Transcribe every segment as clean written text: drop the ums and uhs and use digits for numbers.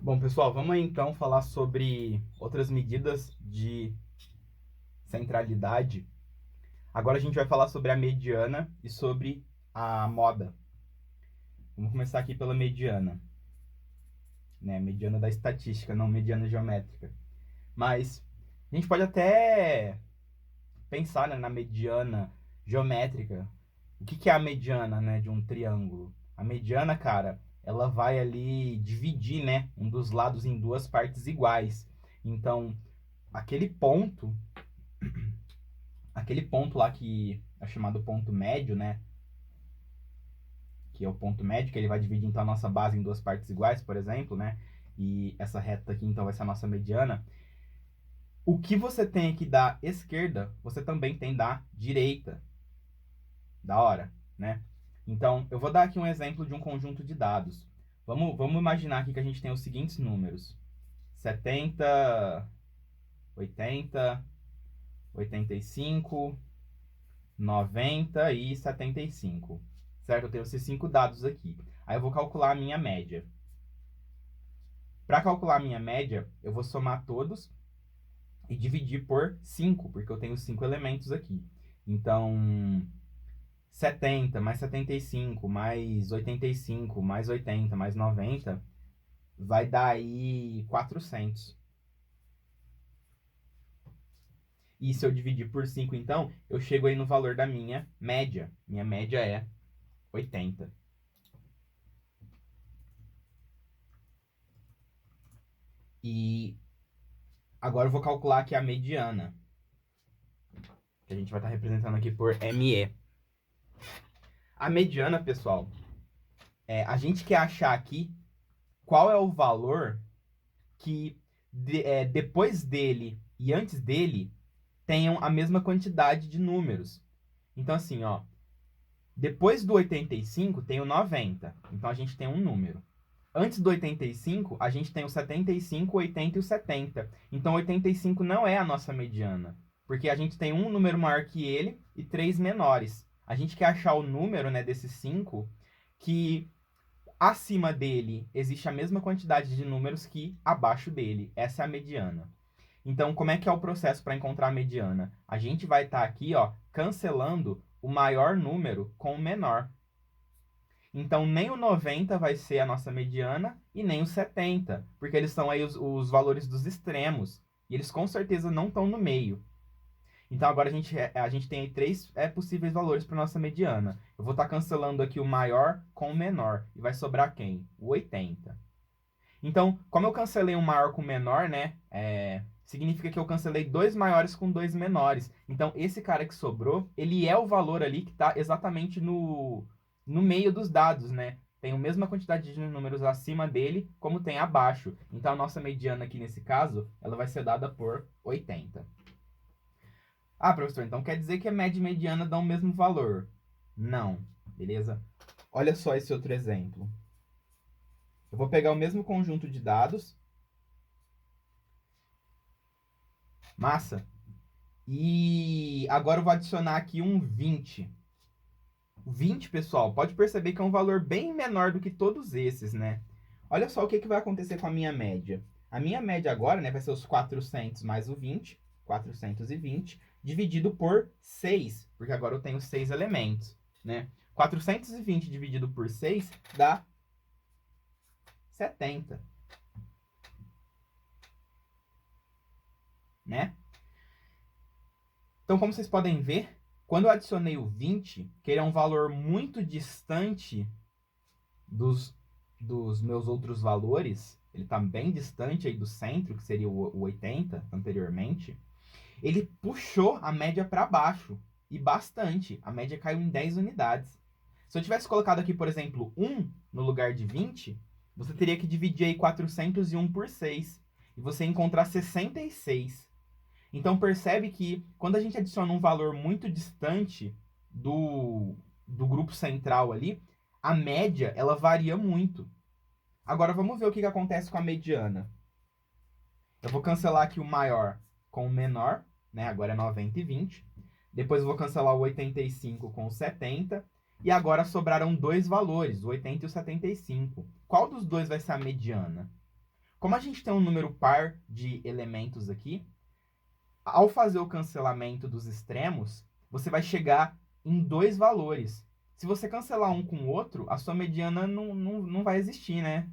Bom, pessoal, vamos aí então falar sobre outras medidas de centralidade. Agora a gente vai falar sobre a mediana e sobre a moda. Vamos começar aqui pela mediana, né? Mediana da estatística, não mediana geométrica. Mas a gente pode até pensar, né, na mediana geométrica. O que é a mediana, né, de um triângulo? A mediana, cara, ela vai ali dividir, né, um dos lados em duas partes iguais. Então, aquele ponto aquele ponto lá que é chamado ponto médio, né? Que é o ponto médio, que ele vai dividir então a nossa base em duas partes iguais, por exemplo, né? E essa reta aqui então vai ser a nossa mediana. O que você tem aqui da esquerda, você também tem da direita. Da hora, né? Então, eu vou dar aqui um exemplo de um conjunto de dados. Vamos imaginar aqui que a gente tem os seguintes números: 70, 80, 85, 90 e 75. Certo? Eu tenho esses 5 dados aqui. Aí eu vou calcular a minha média. Para calcular a minha média, eu vou somar todos e dividir por 5, porque eu tenho 5 elementos aqui. Então, 70 mais 75 mais 85 mais 80 mais 90 vai dar aí 400. E se eu dividir por 5, então, eu chego aí no valor da minha média. Minha média é 80. E agora eu vou calcular aqui a mediana, que a gente vai estar representando aqui por ME. A mediana, pessoal, a gente quer achar aqui qual é o valor que depois dele e antes dele tenham a mesma quantidade de números. Então, assim, ó, depois do 85 tem o 90. Então, a gente tem um número. Antes do 85, a gente tem o 75, o 80 e o 70. Então, 85 não é a nossa mediana, porque a gente tem um número maior que ele e três menores. A gente quer achar o número, né, desses 5 que acima dele existe a mesma quantidade de números que abaixo dele. Essa é a mediana. Então, como é que é o processo para encontrar a mediana? A gente vai estar aqui, ó, cancelando o maior número com o menor. Então, nem o 90 vai ser a nossa mediana e nem o 70, porque eles são aí os valores dos extremos. E eles com certeza não estão no meio. Então, agora a gente tem aí três possíveis valores para nossa mediana. Eu vou estar cancelando aqui o maior com o menor. E vai sobrar quem? O 80. Então, como eu cancelei um maior com o menor, né? Significa que eu cancelei dois maiores com dois menores. Então, esse cara que sobrou, ele é o valor ali que está exatamente no meio dos dados, né? Tem a mesma quantidade de números acima dele, como tem abaixo. Então, a nossa mediana aqui nesse caso, ela vai ser dada por 80. Ah, professor, então quer dizer que a média e mediana dão o mesmo valor? Não, beleza? Olha só esse outro exemplo. Eu vou pegar o mesmo conjunto de dados, massa, e agora eu vou adicionar aqui um 20. O 20, pessoal, pode perceber que é um valor bem menor do que todos esses, né? Olha só o que vai acontecer com a minha média. A minha média agora, né, vai ser os 400 mais o 20, 420, dividido por 6, porque agora eu tenho 6 elementos, né? 420 dividido por 6 dá 70, né? Então, como vocês podem ver, quando eu adicionei o 20, que ele é um valor muito distante dos, dos meus outros valores, ele está bem distante aí do centro, que seria o 80 anteriormente, ele puxou a média para baixo, e bastante. A média caiu em 10 unidades. Se eu tivesse colocado aqui, por exemplo, 1 no lugar de 20, você teria que dividir aí 401 por 6, e você ia encontrar 66. Então percebe que quando a gente adiciona um valor muito distante do grupo central ali, a média ela varia muito. Agora vamos ver o que acontece com a mediana. Eu vou cancelar aqui o maior com o menor, né? Agora é 90 e 20. Depois eu vou cancelar o 85 com o 70. E agora sobraram dois valores, o 80 e o 75. Qual dos dois vai ser a mediana? Como a gente tem um número par de elementos aqui, ao fazer o cancelamento dos extremos, você vai chegar em dois valores. Se você cancelar um com o outro, a sua mediana não vai existir, né?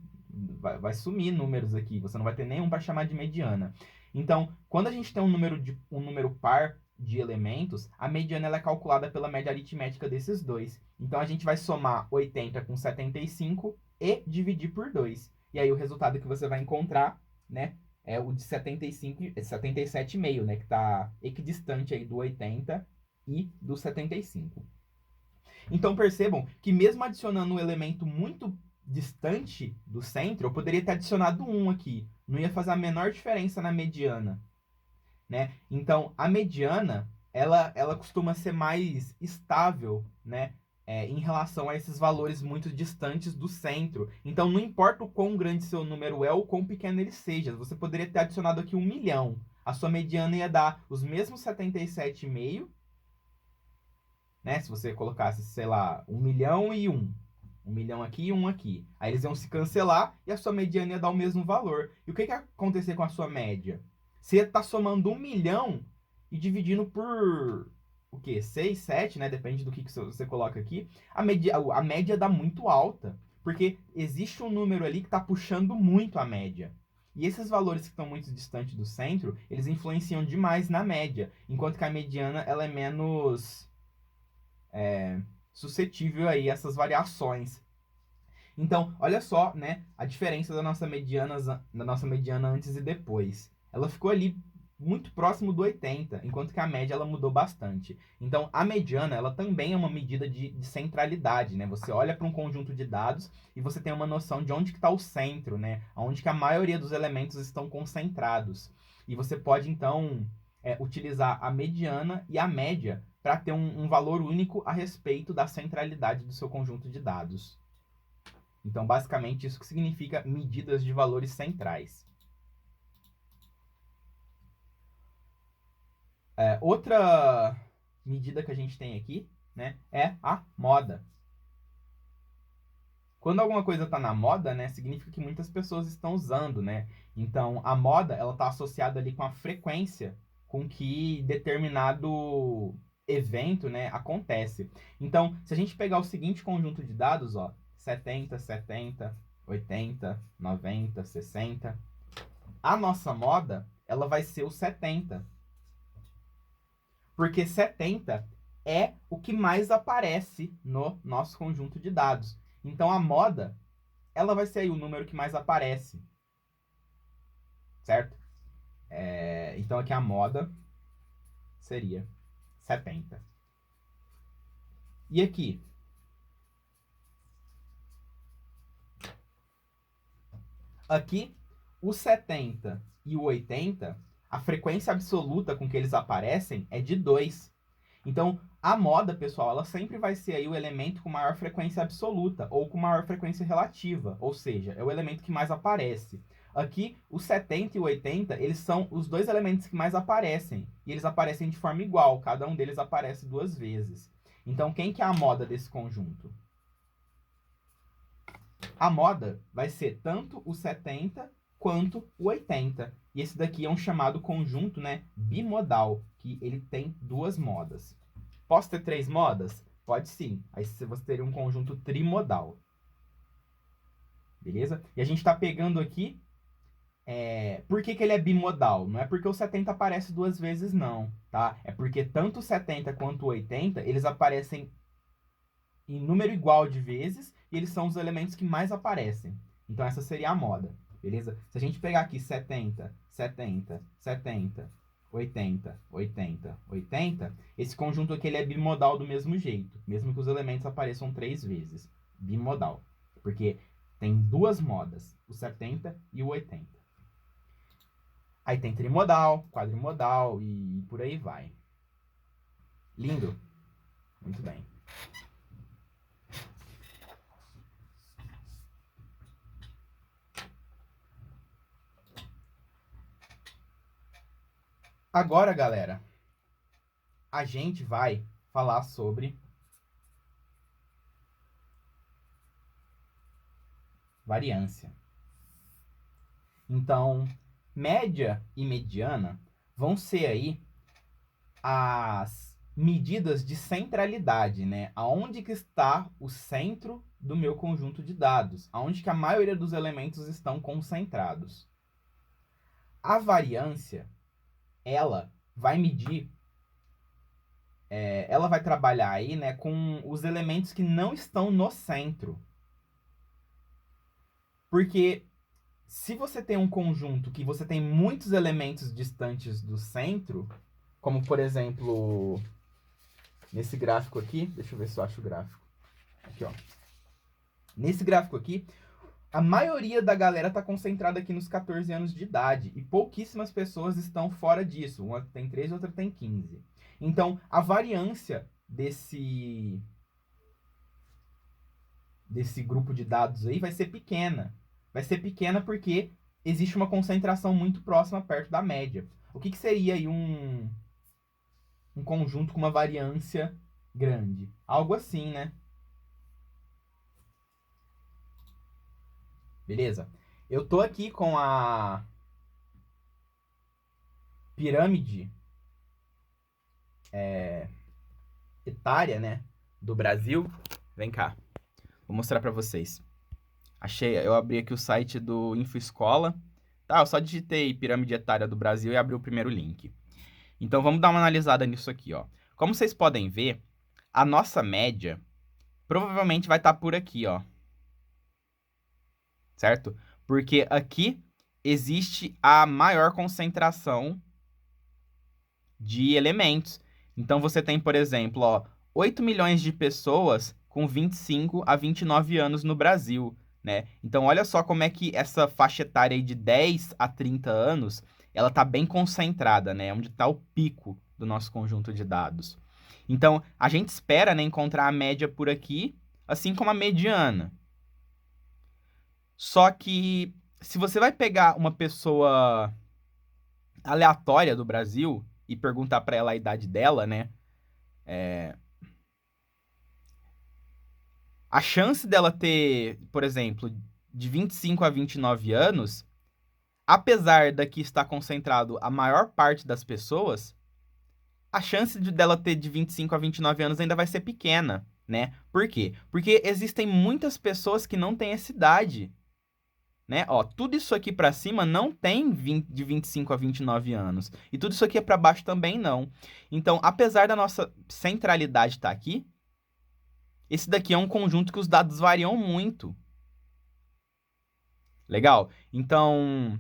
Vai sumir números aqui, você não vai ter nenhum para chamar de mediana. Então, quando a gente tem um número par de elementos, a mediana ela é calculada pela média aritmética desses dois. Então, a gente vai somar 80 com 75 e dividir por 2. E aí, o resultado que você vai encontrar, né, é o de 75, 77,5, né, que está equidistante aí do 80 e do 75. Então, percebam que mesmo adicionando um elemento muito distante do centro, eu poderia ter adicionado 1 aqui. Não ia fazer a menor diferença na mediana, né? Então, a mediana, ela costuma ser mais estável, né? Em relação a esses valores muito distantes do centro. Então, não importa o quão grande seu número é ou quão pequeno ele seja. Você poderia ter adicionado aqui 1 milhão. A sua mediana ia dar os mesmos 77,5, né? Se você colocasse, sei lá, 1 milhão e 1. 1 milhão aqui e 1 aqui. Aí eles iam se cancelar e a sua mediana ia dar o mesmo valor. E o que ia acontecer com a sua média? Você está somando 1 milhão e dividindo por o quê? 6, 7, né? Depende do que você coloca aqui. A média dá muito alta. Porque existe um número ali que está puxando muito a média. E esses valores que estão muito distantes do centro, eles influenciam demais na média. Enquanto que a mediana ela é menos suscetível aí a essas variações. Então, olha só, né, a diferença da nossa mediana antes e depois. Ela ficou ali muito próximo do 80, enquanto que a média ela mudou bastante. Então, a mediana ela também é uma medida de centralidade, né? Você olha para um conjunto de dados e você tem uma noção de onde que está o centro, né? Onde que a maioria dos elementos estão concentrados. E você pode, então, utilizar a mediana e a média para ter um valor único a respeito da centralidade do seu conjunto de dados. Então, basicamente, isso que significa medidas de valores centrais. Outra medida que a gente tem aqui, né, é a moda. Quando alguma coisa está na moda, né, significa que muitas pessoas estão usando, né? Então, a moda, ela está associada ali com a frequência com que determinado evento, né, acontece. Então, se a gente pegar o seguinte conjunto de dados, ó, 70, 70, 80, 90, 60, a nossa moda, ela vai ser o 70. Porque 70 é o que mais aparece no nosso conjunto de dados. Então, a moda, ela vai ser aí o número que mais aparece. Certo? Então, aqui a moda seria 70. E aqui? Aqui, o 70 e o 80, a frequência absoluta com que eles aparecem é de 2. Então, a moda, pessoal, ela sempre vai ser aí o elemento com maior frequência absoluta ou com maior frequência relativa, ou seja, é o elemento que mais aparece. Aqui, o 70 e o 80, eles são os dois elementos que mais aparecem, e eles aparecem de forma igual, cada um deles aparece 2 vezes. Então, quem que é a moda desse conjunto? A moda vai ser tanto o 70 quanto o 80. E esse daqui é um chamado conjunto, né, bimodal, que ele tem 2 modas. Posso ter 3 modas? Pode sim. Aí você teria um conjunto trimodal. Beleza? E a gente está pegando aqui... por que ele é bimodal? Não é porque o 70 aparece 2 vezes, não. Tá? É porque tanto o 70 quanto o 80, eles aparecem em número igual de vezes, e eles são os elementos que mais aparecem. Então, essa seria a moda. Beleza? Se a gente pegar aqui 70, 70, 70, 80, 80, 80, esse conjunto aqui ele é bimodal do mesmo jeito, mesmo que os elementos apareçam 3 vezes. Bimodal. Porque tem 2 modas, o 70 e o 80. Aí tem trimodal, quadrimodal e por aí vai. Lindo? Muito bem. Agora, galera, a gente vai falar sobre variância. Então, média e mediana vão ser aí as medidas de centralidade, né? Aonde que está o centro do meu conjunto de dados? Aonde que a maioria dos elementos estão concentrados? A variância, ela vai medir, ela vai trabalhar aí, né, com os elementos que não estão no centro. Porque se você tem um conjunto que você tem muitos elementos distantes do centro, como por exemplo, nesse gráfico aqui, deixa eu ver se eu acho o gráfico. Aqui, ó. Nesse gráfico aqui, a maioria da galera está concentrada aqui nos 14 anos de idade e pouquíssimas pessoas estão fora disso. Uma tem 13, outra tem 15. Então, a variância desse grupo de dados aí vai ser pequena. Vai ser pequena porque existe uma concentração muito próxima perto da média. O que seria aí um conjunto com uma variância grande? Algo assim, né? Beleza? Eu tô aqui com a pirâmide etária, né, do Brasil. Vem cá, vou mostrar para vocês. Achei, eu abri aqui o site do InfoEscola. Tá, eu só digitei pirâmide etária do Brasil e abri o primeiro link. Então vamos dar uma analisada nisso aqui, ó. Como vocês podem ver, a nossa média provavelmente vai estar por aqui, ó. Certo? Porque aqui existe a maior concentração de elementos. Então você tem, por exemplo, ó, 8 milhões de pessoas com 25 a 29 anos no Brasil, né? Então olha só como é que essa faixa etária aí de 10 a 30 anos, ela tá bem concentrada, né? Onde está o pico do nosso conjunto de dados. Então, a gente espera, né, encontrar a média por aqui, assim como a mediana. Só que se você vai pegar uma pessoa aleatória do Brasil e perguntar para ela a idade dela, né? A chance dela ter, por exemplo, de 25 a 29 anos, apesar daqui estar concentrado a maior parte das pessoas, a chance dela ter de 25 a 29 anos ainda vai ser pequena, né? Por quê? Porque existem muitas pessoas que não têm essa idade, né? Ó, tudo isso aqui para cima não tem de 25 a 29 anos. E tudo isso aqui para baixo também não. Então, apesar da nossa centralidade estar aqui, esse daqui é um conjunto que os dados variam muito. Legal? Então,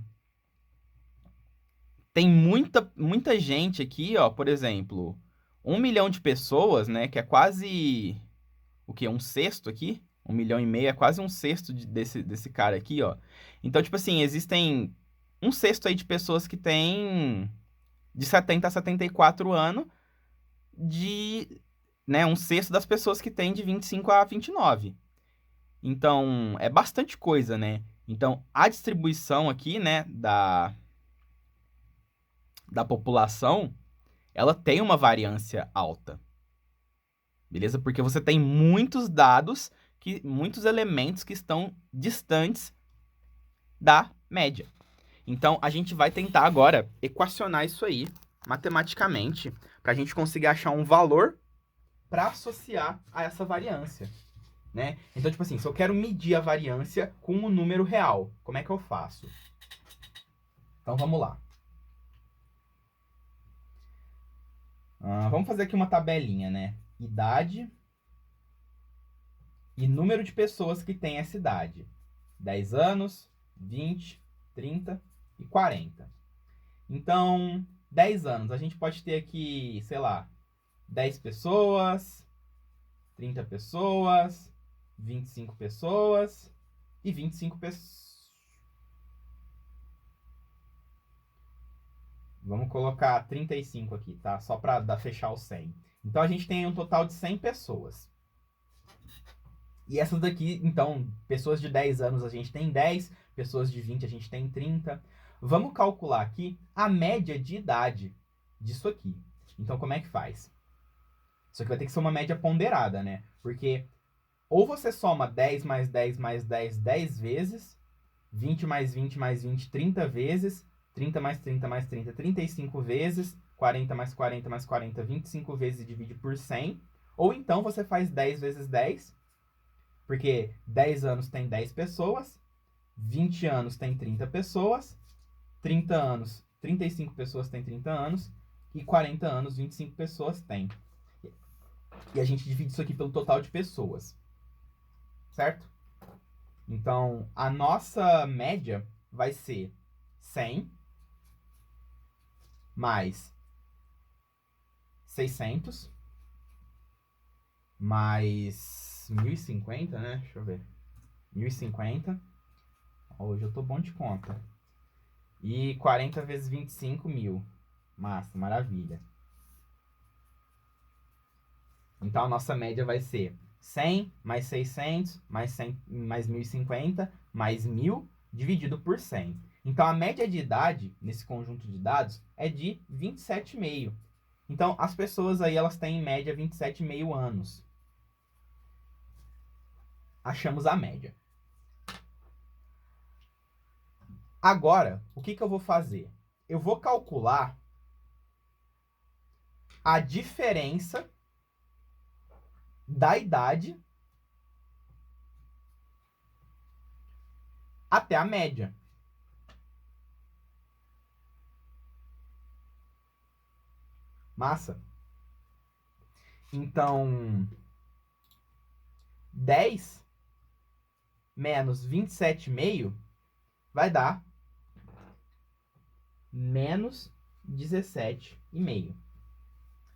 tem muita gente aqui, ó, por exemplo, 1 milhão de pessoas, né, que é quase, o quê? Um sexto aqui? 1,5 milhão é quase um sexto desse cara aqui, ó. Então, tipo assim, existem um sexto aí de pessoas que tem de 70 a 74 anos, né, um sexto das pessoas que tem de 25 a 29. Então, é bastante coisa, né? Então, a distribuição aqui, né, da população, ela tem uma variância alta. Beleza? Porque você tem muitos dados, muitos elementos que estão distantes da média. Então, a gente vai tentar agora equacionar isso aí matematicamente para a gente conseguir achar um valor para associar a essa variância, né? Então, tipo assim, se eu quero medir a variância com um número real, como é que eu faço? Então, vamos lá. Vamos fazer aqui uma tabelinha, né? Idade e número de pessoas que têm essa idade. 10 anos, 20, 30 e 40. Então, 10 anos, a gente pode ter aqui, sei lá, 10 pessoas, 30 pessoas, 25 pessoas e 25 pessoas. Vamos colocar 35 aqui, tá? Só para fechar o 100. Então, a gente tem um total de 100 pessoas. E essas daqui, então, pessoas de 10 anos a gente tem 10, pessoas de 20 a gente tem 30. Vamos calcular aqui a média de idade disso aqui. Então, como é que faz? Isso aqui vai ter que ser uma média ponderada, né? Porque ou você soma 10 mais 10 mais 10 10 vezes, 20 mais 20 mais 20, 30 vezes. 30 mais 30 mais 30, 35 vezes. 40 mais 40 mais 40, 25 vezes e divide por 100. Ou então você faz 10 vezes 10, porque 10 anos tem 10 pessoas, 20 anos tem 30 pessoas, 30 anos, 35 pessoas tem 30 anos, e 40 anos, 25 pessoas tem. E a gente divide isso aqui pelo total de pessoas, certo? Então, a nossa média vai ser 100 mais 600 mais 1050, né? Deixa eu ver. 1050. Hoje eu tô bom de conta. E 40 vezes 25 mil. Massa, maravilha. Então a nossa média vai ser 100 mais 600 mais 100, mais 1050 mais 1000 dividido por 100. Então a média de idade nesse conjunto de dados é de 27,5. Então as pessoas aí elas têm em média 27,5 anos. Achamos a média. Agora, o que eu vou fazer? Eu vou calcular a diferença da idade até a média. Massa? Então, 10 menos 27,5 vai dar menos 17,5.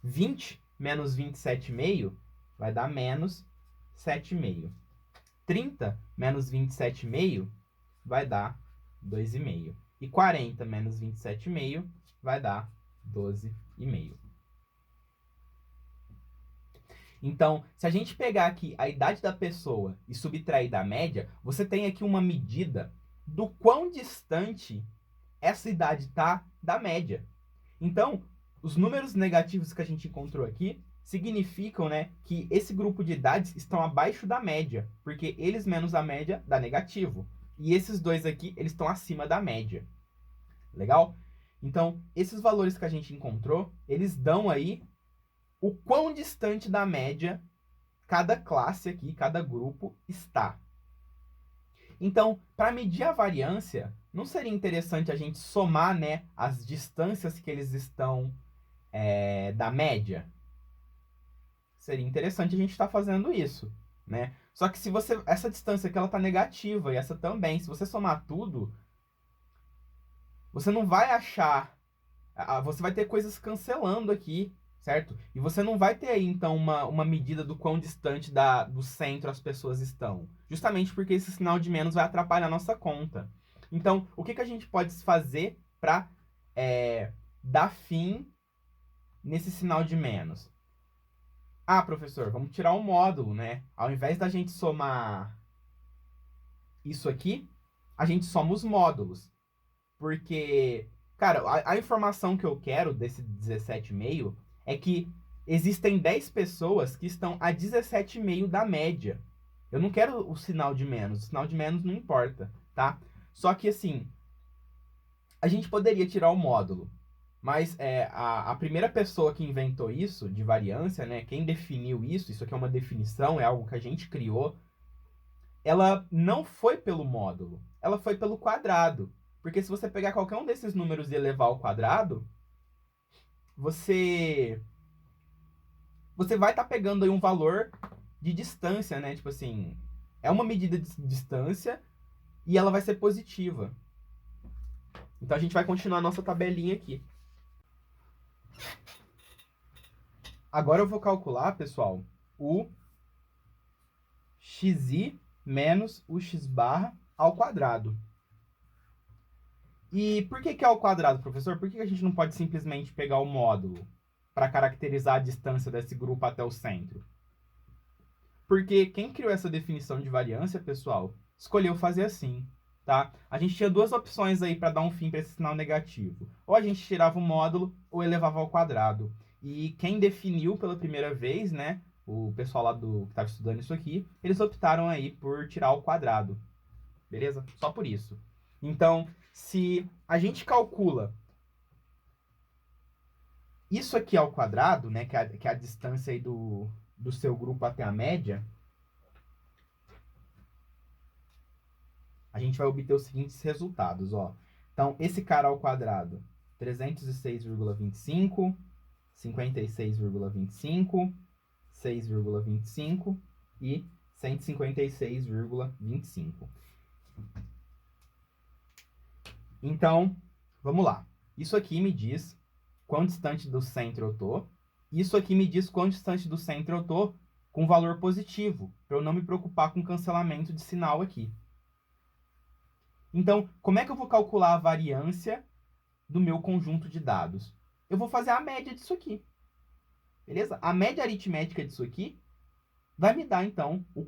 20 menos 27,5 vai dar menos 7,5. 30 menos 27,5 vai dar 2,5. E 40 menos 27,5 vai dar 12,5. Então, se a gente pegar aqui a idade da pessoa e subtrair da média, você tem aqui uma medida do quão distante essa idade está da média. Então, os números negativos que a gente encontrou aqui significam, né, que esse grupo de idades estão abaixo da média, porque eles menos a média dá negativo. E esses dois aqui, eles estão acima da média. Legal? Então, esses valores que a gente encontrou, eles dão aí o quão distante da média cada classe aqui, cada grupo está. Então, para medir a variância, não seria interessante a gente somar, né, as distâncias que eles estão da média? Seria interessante a gente estar fazendo isso, né? Só que se você essa distância aqui ela está negativa e essa também, se você somar tudo, você não vai achar, você vai ter coisas cancelando aqui, certo? E você não vai ter aí, então, uma medida do quão distante do centro as pessoas estão. Justamente porque esse sinal de menos vai atrapalhar a nossa conta. Então, o que a gente pode fazer para dar fim nesse sinal de menos? Ah, professor, vamos tirar um módulo, né? Ao invés da gente somar isso aqui, a gente soma os módulos. Porque, cara, a informação que eu quero desse 17,5 é que existem 10 pessoas que estão a 17,5 da média. Eu não quero o sinal de menos. O sinal de menos não importa, tá? Só que, assim, a gente poderia tirar o módulo. Mas a primeira pessoa que inventou isso, de variância, né? Quem definiu isso aqui é uma definição, é algo que a gente criou. Ela não foi pelo módulo. Ela foi pelo quadrado. Porque se você pegar qualquer um desses números e elevar ao quadrado, você vai estar pegando aí um valor de distância, né? Tipo assim, é uma medida de distância e ela vai ser positiva. Então a gente vai continuar a nossa tabelinha aqui. Agora eu vou calcular, pessoal, o xi menos o x barra ao quadrado. E por que é ao quadrado, professor? Por que a gente não pode simplesmente pegar o módulo para caracterizar a distância desse grupo até o centro? Porque quem criou essa definição de variância, pessoal, escolheu fazer assim, tá? A gente tinha duas opções aí para dar um fim para esse sinal negativo. Ou a gente tirava o módulo ou elevava ao quadrado. E quem definiu pela primeira vez, né, o pessoal lá que estava estudando isso aqui, eles optaram aí por tirar o quadrado. beleza? Só por isso. Então, se a gente calcula isso aqui ao quadrado, né, que é a distância aí do seu grupo até a média, a gente vai obter os seguintes resultados, ó. Então, esse cara ao quadrado, 306,25, 56,25, 6,25 e 156,25. Então, vamos lá. Isso aqui me diz quão distante do centro eu tô. Isso aqui me diz quão distante do centro eu tô com valor positivo, para eu não me preocupar com cancelamento de sinal aqui. Então, como é que eu vou calcular a variância do meu conjunto de dados? Eu vou fazer a média disso aqui. Beleza? A média aritmética disso aqui vai me dar, então, o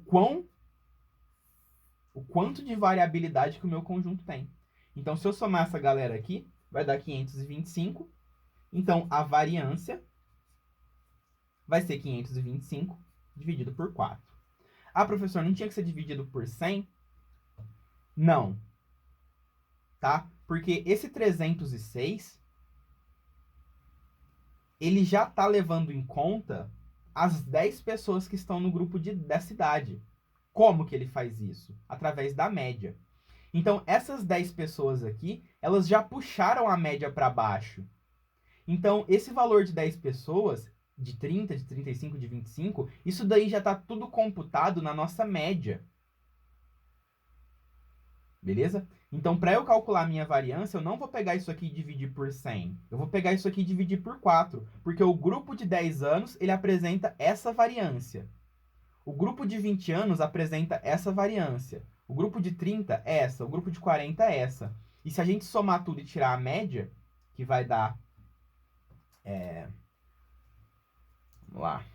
quanto de variabilidade que o meu conjunto tem. Então, se eu somar essa galera aqui, vai dar 525. Então, a variância vai ser 525 dividido por 4. Ah, professor, não tinha que ser dividido por 100? Não. Tá? Porque esse 306, ele já está levando em conta as 10 pessoas que estão no grupo dessa idade. Como que ele faz isso? Através da média. Então, essas 10 pessoas aqui, elas já puxaram a média para baixo. Então, esse valor de 10 pessoas, de 30, de 35, de 25, isso daí já está tudo computado na nossa média. Beleza? Então, para eu calcular a minha variância, eu não vou pegar isso aqui e dividir por 100. Eu vou pegar isso aqui e dividir por 4, porque o grupo de 10 anos, ele apresenta essa variância. O grupo de 20 anos apresenta essa variância. O grupo de 30 é essa, o grupo de 40 é essa. E se a gente somar tudo e tirar a média, que vai dar... vamos lá.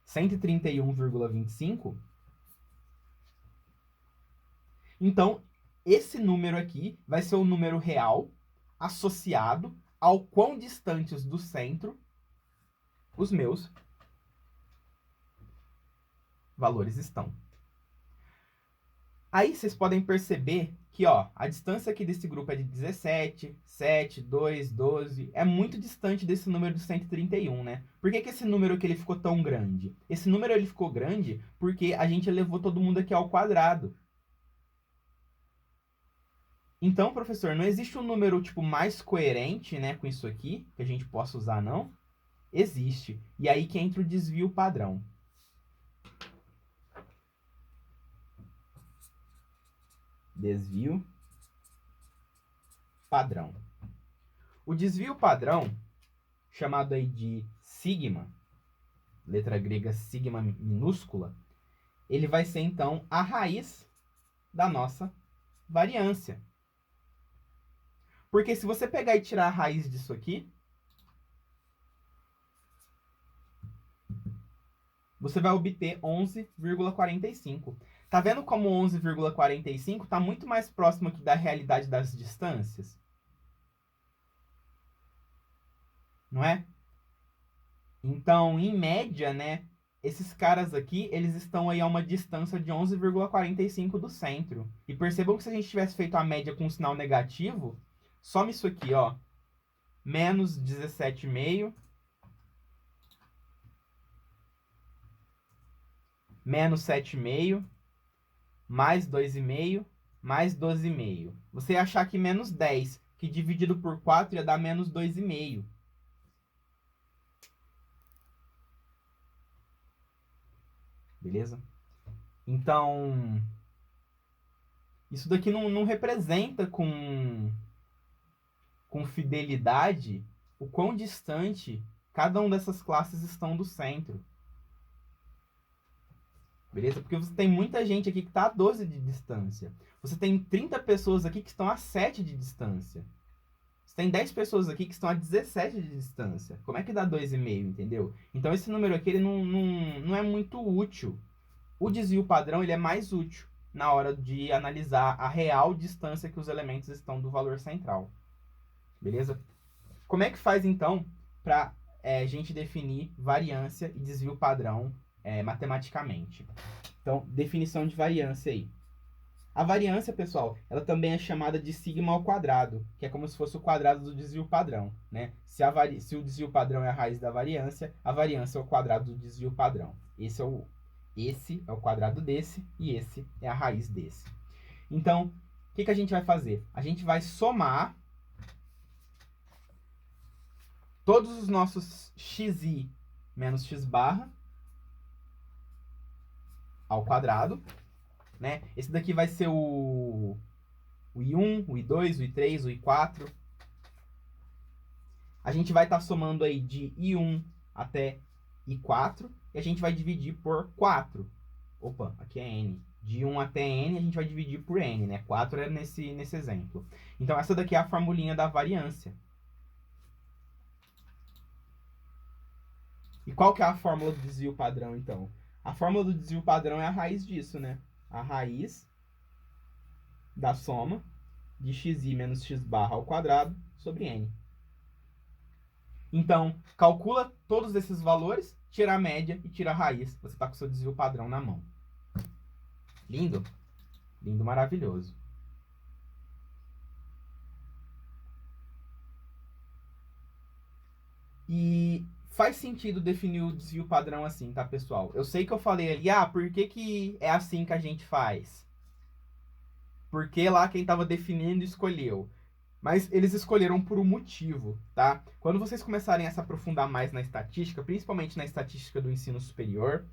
131,25. Então, esse número aqui vai ser o número real associado ao quão distantes do centro os meus valores estão. Aí vocês podem perceber que, ó, a distância aqui desse grupo é de 17, 7, 2, 12. É muito distante desse número de 131, né? Por que esse número aqui ele ficou tão grande? Esse número ele ficou grande porque a gente elevou todo mundo aqui ao quadrado. Então, professor, não existe um número tipo mais coerente, né, com isso aqui, que a gente possa usar, não? Existe. E aí que entra o desvio padrão. Desvio padrão. O desvio padrão, chamado aí de sigma, letra grega sigma minúscula, ele vai ser então a raiz da nossa variância. Porque se você pegar e tirar a raiz disso aqui, você vai obter 11,45. Tá vendo como 11,45 está muito mais próximo aqui da realidade das distâncias? Não é? Então, em média, né, esses caras aqui, eles estão aí a uma distância de 11,45 do centro. E percebam que se a gente tivesse feito a média com um sinal negativo, some isso aqui, ó, menos 17,5, menos 7,5, mais 2,5, mais 12,5. Você ia achar que menos 10, que dividido por 4 ia dar menos 2,5. Beleza? Então, isso daqui não representa com fidelidade o quão distante cada uma dessas classes estão do centro. Beleza? Porque você tem muita gente aqui que está a 12 de distância. Você tem 30 pessoas aqui que estão a 7 de distância. Você tem 10 pessoas aqui que estão a 17 de distância. Como é que dá 2,5, entendeu? Então esse número aqui ele não é muito útil. O desvio padrão ele é mais útil na hora de analisar a real distância que os elementos estão do valor central. Beleza? Como é que faz então para a gente definir variância e desvio padrão matematicamente? Então, definição de variância aí. A variância, pessoal, ela também é chamada de sigma ao quadrado, que é como se fosse o quadrado do desvio padrão, né? Se o desvio padrão é a raiz da variância, a variância é o quadrado do desvio padrão. Esse é o quadrado desse e esse é a raiz desse. Então, o que a gente vai fazer? A gente vai somar todos os nossos xi menos x barra ao quadrado, né? Esse daqui vai ser o I1, o I2, o I3, o I4. A gente vai estar somando aí de I1 até I4 e a gente vai dividir por 4. Opa, aqui é N. De 1 até N a gente vai dividir por N, né? 4 é nesse exemplo. Então essa daqui é a formulinha da variância. E qual que é a fórmula do desvio padrão, então? A fórmula do desvio padrão é a raiz disso, né? A raiz da soma de xi menos x barra ao quadrado sobre n. Então, calcula todos esses valores, tira a média e tira a raiz. Você está com o seu desvio padrão na mão. Lindo? Lindo, maravilhoso. E faz sentido definir o desvio padrão assim, tá, pessoal? Eu sei que eu falei ali, por que é assim que a gente faz? Porque lá quem estava definindo escolheu. Mas eles escolheram por um motivo, tá? Quando vocês começarem a se aprofundar mais na estatística, principalmente na estatística do ensino superior,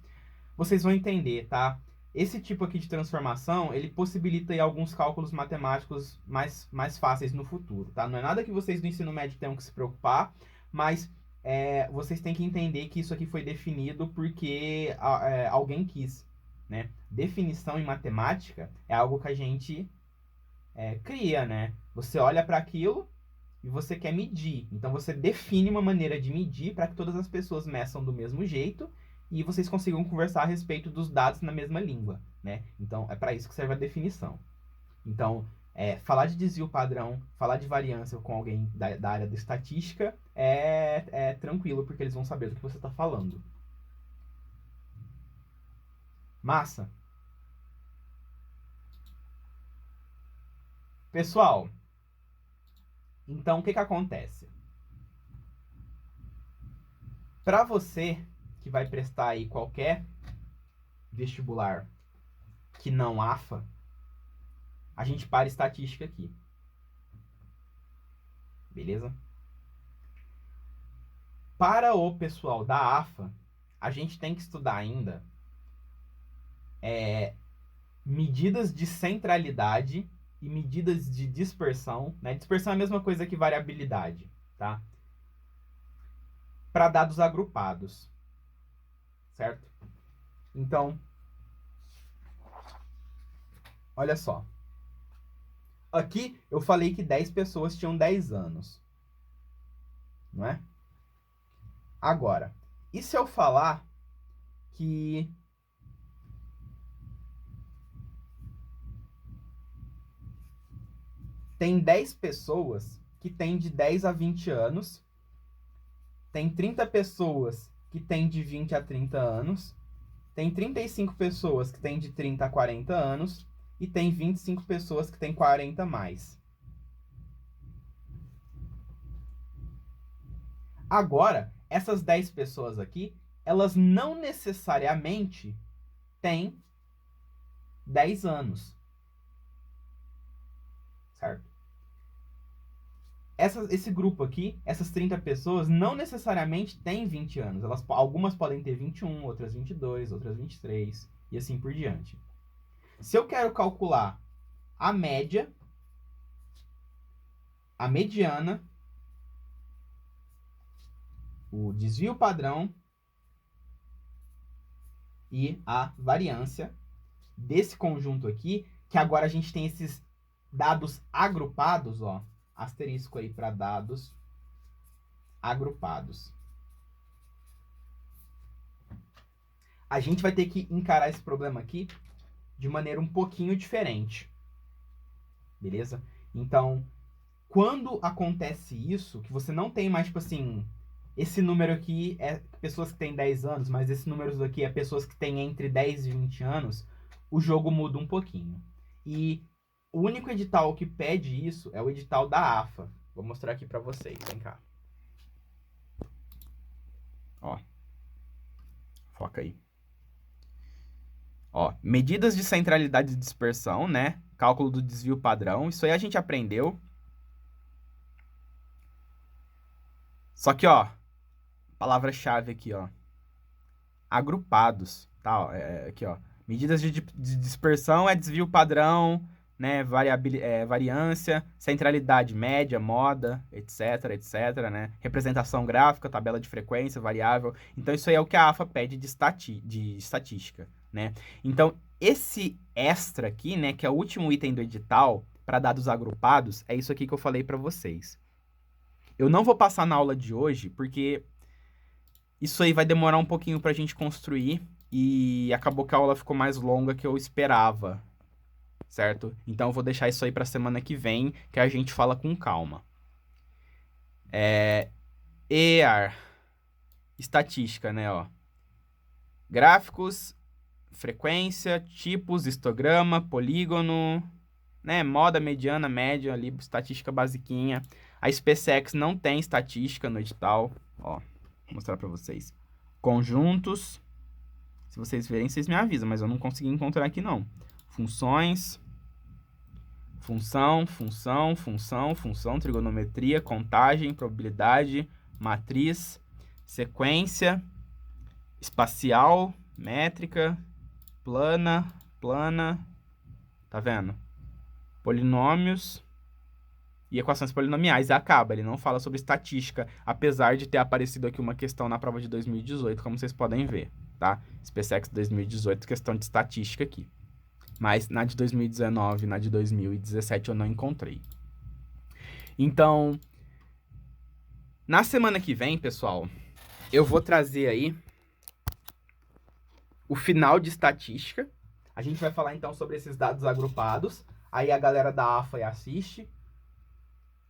vocês vão entender, tá? Esse tipo aqui de transformação, ele possibilita aí alguns cálculos matemáticos mais fáceis no futuro, tá? Não é nada que vocês do ensino médio tenham que se preocupar, mas vocês têm que entender que isso aqui foi definido porque alguém quis, né? Definição em matemática é algo que a gente cria, né? Você olha para aquilo e você quer medir. Então você define uma maneira de medir para que todas as pessoas meçam do mesmo jeito e vocês consigam conversar a respeito dos dados na mesma língua, né? Então é para isso que serve a definição. Então, falar de desvio padrão, falar de variância com alguém da área da estatística é tranquilo, porque eles vão saber do que você está falando. Massa? Pessoal, então o que acontece? Para você que vai prestar aí qualquer vestibular que não AFA, a gente para estatística aqui. Beleza? Para o pessoal da AFA, a gente tem que estudar ainda medidas de centralidade e medidas de dispersão, né? Dispersão é a mesma coisa que variabilidade, tá? Para dados agrupados, certo? Então, olha só. Aqui eu falei que 10 pessoas tinham 10 anos, não é? Agora, e se eu falar que tem 10 pessoas que têm de 10 a 20 anos, tem 30 pessoas que têm de 20 a 30 anos, tem 35 pessoas que têm de 30 a 40 anos e tem 25 pessoas que têm 40 a mais. Agora, essas 10 pessoas aqui, elas não necessariamente têm 10 anos. Certo? Esse grupo aqui, essas 30 pessoas, não necessariamente têm 20 anos. Algumas podem ter 21, outras 22, outras 23 e assim por diante. Se eu quero calcular a média, a mediana, o desvio padrão e a variância desse conjunto aqui, que agora a gente tem esses dados agrupados, ó, asterisco aí para dados agrupados. A gente vai ter que encarar esse problema aqui de maneira um pouquinho diferente. Beleza? Então, quando acontece isso, que você não tem mais, tipo assim, esse número aqui é pessoas que têm 10 anos, mas esse número aqui é pessoas que têm entre 10 e 20 anos, o jogo muda um pouquinho. E o único edital que pede isso é o edital da AFA. Vou mostrar aqui para vocês, vem cá. Ó, foca aí. Ó, medidas de centralidade de dispersão, né? Cálculo do desvio padrão. Isso aí a gente aprendeu. Só que, ó, palavra-chave aqui, ó. Agrupados, tá? Ó, aqui, ó. Medidas de dispersão é desvio padrão, né? Variância, centralidade média, moda, etc, etc, né? Representação gráfica, tabela de frequência, variável. Então, isso aí é o que a AFA pede de estatística, né? Então, esse extra aqui, né, que é o último item do edital, para dados agrupados, é isso aqui que eu falei para vocês. Eu não vou passar na aula de hoje, porque isso aí vai demorar um pouquinho pra gente construir e acabou que a aula ficou mais longa que eu esperava, certo? Então eu vou deixar isso aí pra semana que vem, que a gente fala com calma. EAR, estatística, né, ó. Gráficos, frequência, tipos, histograma, polígono, né, moda, mediana, média, ali, estatística basiquinha. A SpaceX não tem estatística no edital, ó. Vou mostrar pra vocês. Conjuntos. Se vocês verem, vocês me avisam, mas eu não consegui encontrar aqui, não. Funções. Função, trigonometria, contagem, probabilidade, matriz, sequência, espacial, métrica, plana, tá vendo? Polinômios e equações polinomiais. Acaba, ele não fala sobre estatística, apesar de ter aparecido aqui uma questão na prova de 2018, como vocês podem ver, tá? SpaceX 2018, questão de estatística aqui. Mas na de 2019, na de 2017 eu não encontrei. Então, na semana que vem, pessoal, eu vou trazer aí o final de estatística. A gente vai falar então sobre esses dados agrupados. Aí a galera da AFA assiste.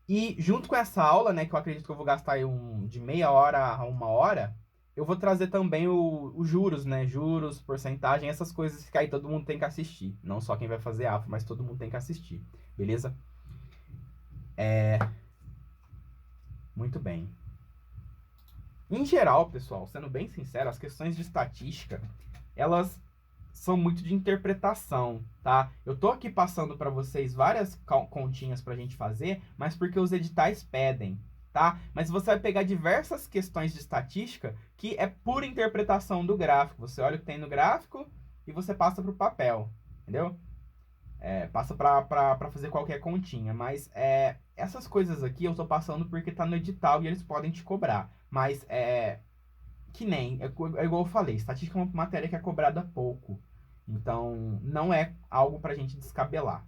E junto com essa aula, né, que eu acredito que eu vou gastar aí de meia hora a 1 hora, eu vou trazer também os juros, né? Juros, porcentagem, essas coisas que aí todo mundo tem que assistir. Não só quem vai fazer AFA, mas todo mundo tem que assistir. Beleza? Muito bem. Em geral, pessoal, sendo bem sincero, as questões de estatística, elas são muito de interpretação, tá? Eu tô aqui passando para vocês várias continhas pra gente fazer, mas porque os editais pedem, tá? Mas você vai pegar diversas questões de estatística que é pura interpretação do gráfico. Você olha o que tem no gráfico e você passa pro papel, entendeu? Passa para fazer qualquer continha, mas essas coisas aqui eu tô passando porque tá no edital e eles podem te cobrar, mas que nem, igual eu falei, estatística é uma matéria que é cobrada pouco, então não é algo pra gente descabelar,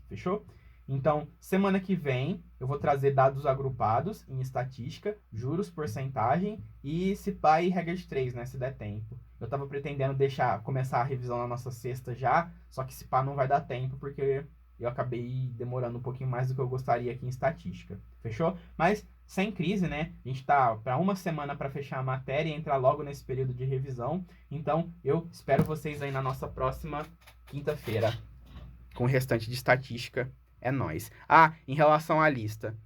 fechou? Então, semana que vem eu vou trazer dados agrupados em estatística, juros, porcentagem e se pá e regra de 3, né, se der tempo. Eu tava pretendendo começar a revisão na nossa sexta já, só que se pá não vai dar tempo porque eu acabei demorando um pouquinho mais do que eu gostaria aqui em estatística, fechou? Mas sem crise, né? A gente tá para uma semana para fechar a matéria e entrar logo nesse período de revisão. Então, eu espero vocês aí na nossa próxima quinta-feira com o restante de estatística. É nóis. Ah, em relação à lista,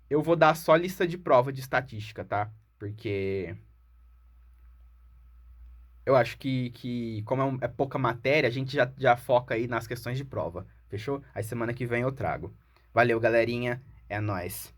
eu vou dar só lista de prova de estatística, tá? Porque eu acho que como é pouca matéria, a gente já foca aí nas questões de prova. Fechou? Aí semana que vem eu trago. Valeu, galerinha. É nóis.